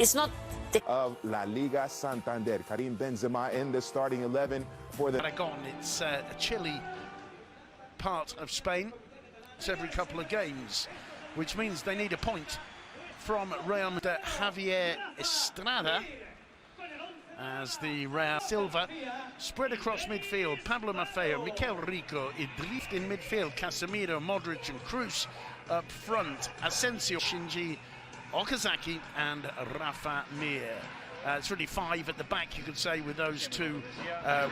it's not of La Liga Santander. Karim Benzema in the starting 11 for the Aragon. It's a chilly part of Spain. It's every couple of games, which means they need a point from Real Madrid. Javier Estrada as the Real Silva spread across midfield. Pablo Maffeo, Mikel Rico, Idrift in midfield, Casemiro, Modric and Cruz up front, Asensio, Shinji Okazaki and Rafa Mir. It's really five at the back, you could say, with those two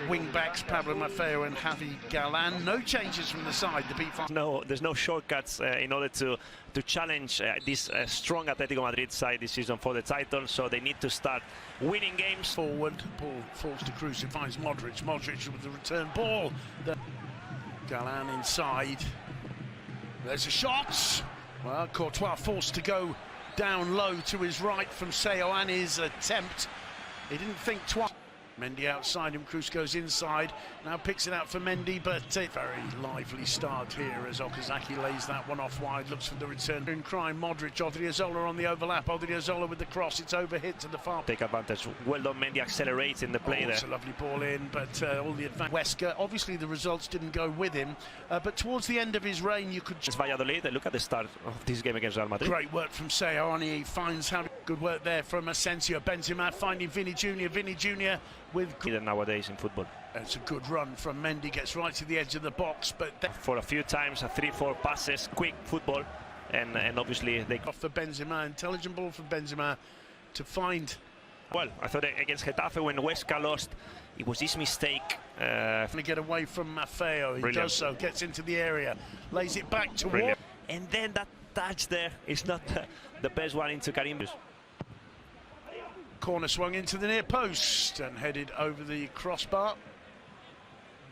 wing backs, Pablo Maffeo and Javi Galan. No changes from the side. The P5. No, there's no shortcuts in order to challenge this strong Atletico Madrid side this season for the title. So they need to start winning games. Forward, ball falls to Cruz, who finds Modric. Modric with the return ball. Galan inside. There's a shot. Well, Courtois forced to go down low to his right from Seoane's attempt. He didn't think twice. Mendy outside him, Cruz goes inside, now picks it out for Mendy, but a very lively start here as Okazaki lays that one off wide, looks for the return in crime. Modric, Odriozola on the overlap, Odriozola with the cross, it's overhit to the far. Take advantage, well done, Mendy accelerates in the play there. It's a lovely ball in, but all the advantage. Wesker, obviously the results didn't go with him, but towards the end of his reign you could just... Valladolid, look at the start of this game against Real Madrid. Great work from Seoane, he finds how good work there from Asensio. Benzema finding Vini Jr. with nowadays in football. It's a good run from Mendy, gets right to the edge of the box, but for a few times, 3-4 passes, quick football, and obviously they off for Benzema, intelligent ball for Benzema to find. Well, I thought against Getafe when Huesca lost, it was his mistake. To get away from Maffeo, he does so, gets into the area, lays it back to Ward. And then that touch there is not the best one into Karim. Corner swung into the near post and headed over the crossbar.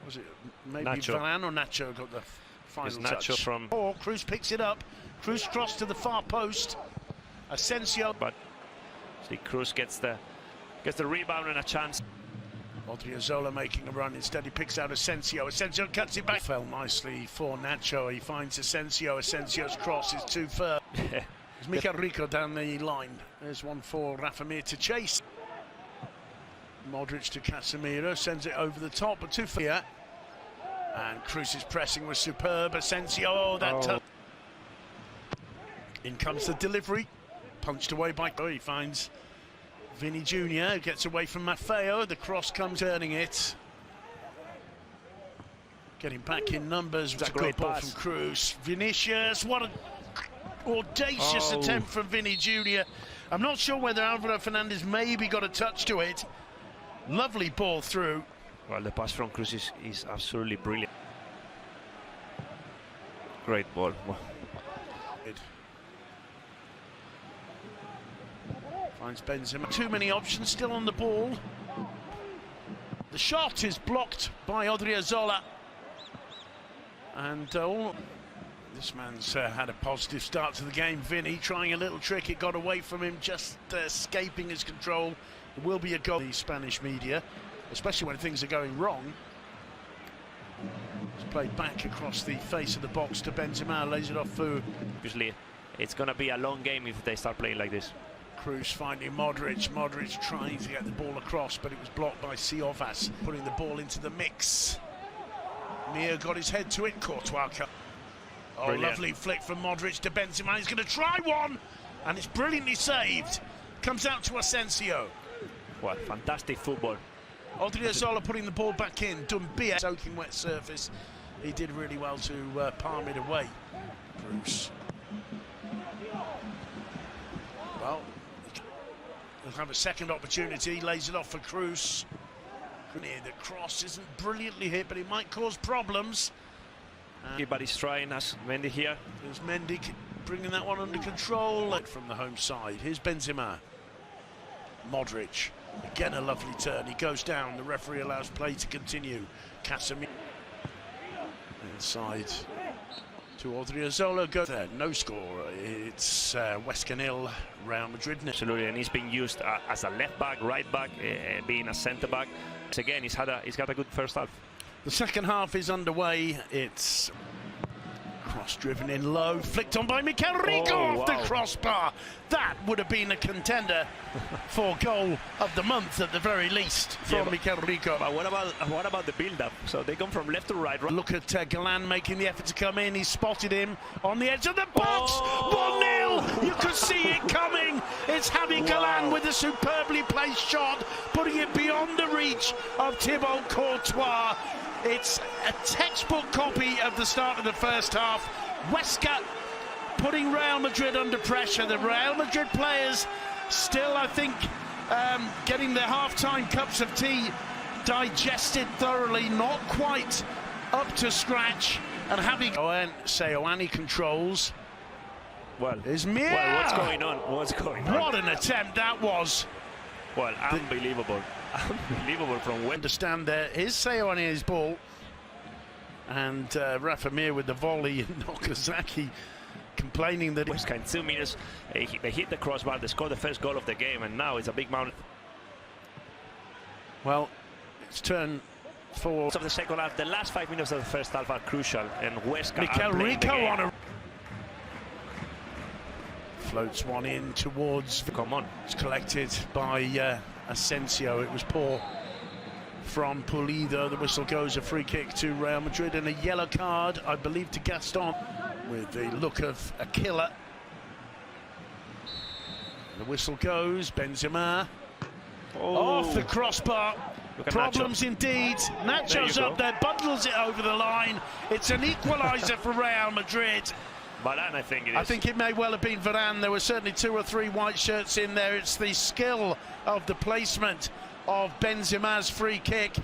Was it maybe Nacho. Varane or Nacho got the final touch? Nacho from... Oh, Cruz picks it up. Cruz crossed to the far post. Asensio. But see, Cruz gets the rebound and a chance. Odriozola making a run. Instead, he picks out Asensio. Asensio cuts it back. Fell nicely for Nacho. He finds Asensio. Asensio's cross is too firm. There's Mikel Rico down the line. There's one for Rafa Mir to chase. Modric to Casemiro, sends it over the top, but too far. And Cruz's pressing was superb. Asensio, in comes the delivery. Punched away by... Oh, he finds Vini Jr. who gets away from Maffeo. The cross comes turning it. Getting back in numbers. It's a great ball from Cruz. Vinicius, what a... audacious attempt from Vini Jr. I'm not sure whether Alvaro Fernandez maybe got a touch to it. Lovely ball through. Well, the pass from Cruz is absolutely brilliant. Great ball. Wow. Finds Benzema. Too many options still on the ball. The shot is blocked by Odriozola. And this man's had a positive start to the game. Vinny trying a little trick, it got away from him, just escaping his control. It will be a goal. The Spanish media, especially when things are going wrong. It's played back across the face of the box to Benzema, lays it off for... Obviously, it's going to be a long game if they start playing like this. Cruz finding Modric. Modric trying to get the ball across, but it was blocked by Siovas, putting the ball into the mix. Mir got his head to it. Courtois. Oh, brilliant. Lovely flick from Modric to Benzema. He's going to try one, and it's brilliantly saved. Comes out to Asensio. What fantastic football. Odriozola putting the ball back in. Dumbia soaking wet surface. He did really well to palm it away. Cruz. Well, he'll have a second opportunity. Lays it off for Cruz. The cross isn't brilliantly hit, but it might cause problems. Everybody's trying as Mendy here. There's Mendy bringing that one under control from the home side. Here's Benzema. Modric. Again a lovely turn. He goes down. The referee allows play to continue. Casemiro. Inside to Odriozola. Go there. No score. It's Huesca 0, Real Madrid 0. Absolutely, and he's being used as a left back, right back, being a centre back. Again, he's got a good first half. The second half is underway. It's Cross driven in low, flicked on by Mikel Rico off the crossbar. That would have been a contender for goal of the month at the very least from Mikel Rico. But what about the build-up? So they come from left to right. Look at Galan making the effort to come in. He spotted him on the edge of the box. 1-0. You could see it coming. It's Javi Galan with a superbly placed shot, putting it beyond the reach of Thibaut Courtois. It's a textbook copy of the start of the first half. Huesca putting Real Madrid under pressure. The Real Madrid players still, I think, getting their half-time cups of tea digested thoroughly, not quite up to scratch. And Seoane controls. Well, is Mir. Well, what's going on? What's going on? What an attempt that was. Well, unbelievable. Unbelievable from when. Understand there is Seoane's ball. And Rafa Mir with the volley, and Okazaki complaining that Huesca in 2 minutes, they hit the crossbar, they scored the first goal of the game, and now it's a big mountain. Well, it's turn for of the second half. The last 5 minutes of the first half are crucial, and Huesca Mikel Rico on a floats one in towards. Come on, it's collected by Asensio. It was poor from Pulido. The whistle goes, a free kick to Real Madrid, and a yellow card, I believe, to Gaston, with the look of a killer. The whistle goes, Benzema off the crossbar. Problems Nacho. Indeed. Nacho's up there, bundles it over the line. It's an equaliser for Real Madrid. Varane, I think it is. I think it may well have been Varane. There were certainly 2 or 3 white shirts in there. It's the skill of the placement of Benzema's free kick.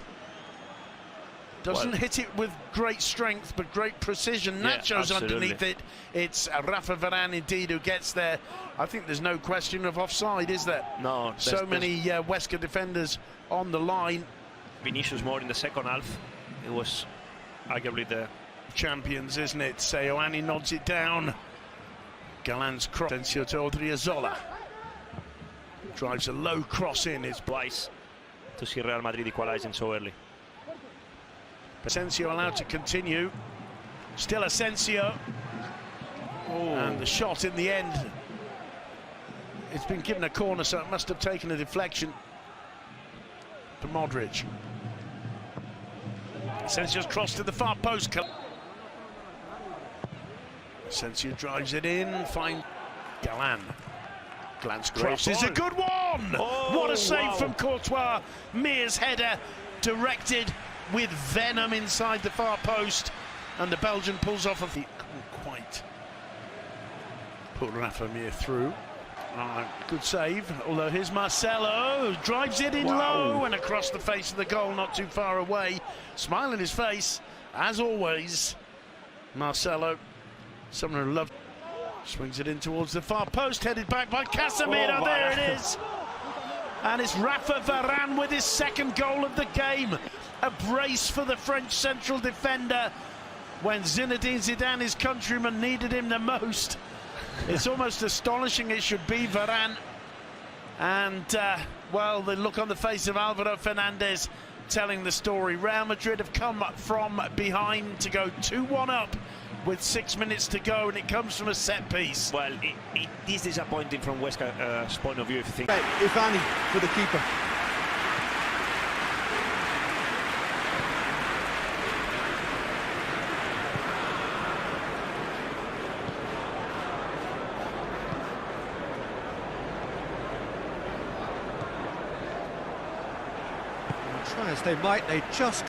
Doesn't hit it with great strength, but great precision. Nacho's underneath it. It's Rafa Varane indeed who gets there. I think there's no question of offside, is there? No. So many Huesca defenders on the line. Vinicius more in the second half. It was arguably the champions, isn't it? Seoane nods it down. Galan's cross. Asensio to Odriozola. Drives a low cross in. It's twice to see Real Madrid equalizing so early. Asensio allowed to continue. Still Asensio. And the shot in the end. It's been given a corner, so it must have taken a deflection to Modric. Asensio's cross to the far post. Asensio drives it in. Fine. Galan. Galan's cross is a good one. What a save from Courtois. Mir's header directed with venom inside the far post, and the Belgian pulls off he couldn't quite put Rafa Mir through. Good save, although here's Marcelo, drives it in low and across the face of the goal, not too far away. Smile on his face, as always. Marcelo, someone who loved. Swings it in towards the far post, headed back by Casemiro. There it is. And it's Rafa Varane with his second goal of the game. A brace for the French central defender when Zinedine Zidane, his countryman, needed him the most. It's almost astonishing it should be Varane. And, well, the look on the face of Alvaro Fernandez telling the story. Real Madrid have come from behind to go 2-1 up with 6 minutes to go, and it comes from a set piece. Well, it is disappointing from Huesca's point of view, if you think. Ivani for the keeper. Try as they might, they just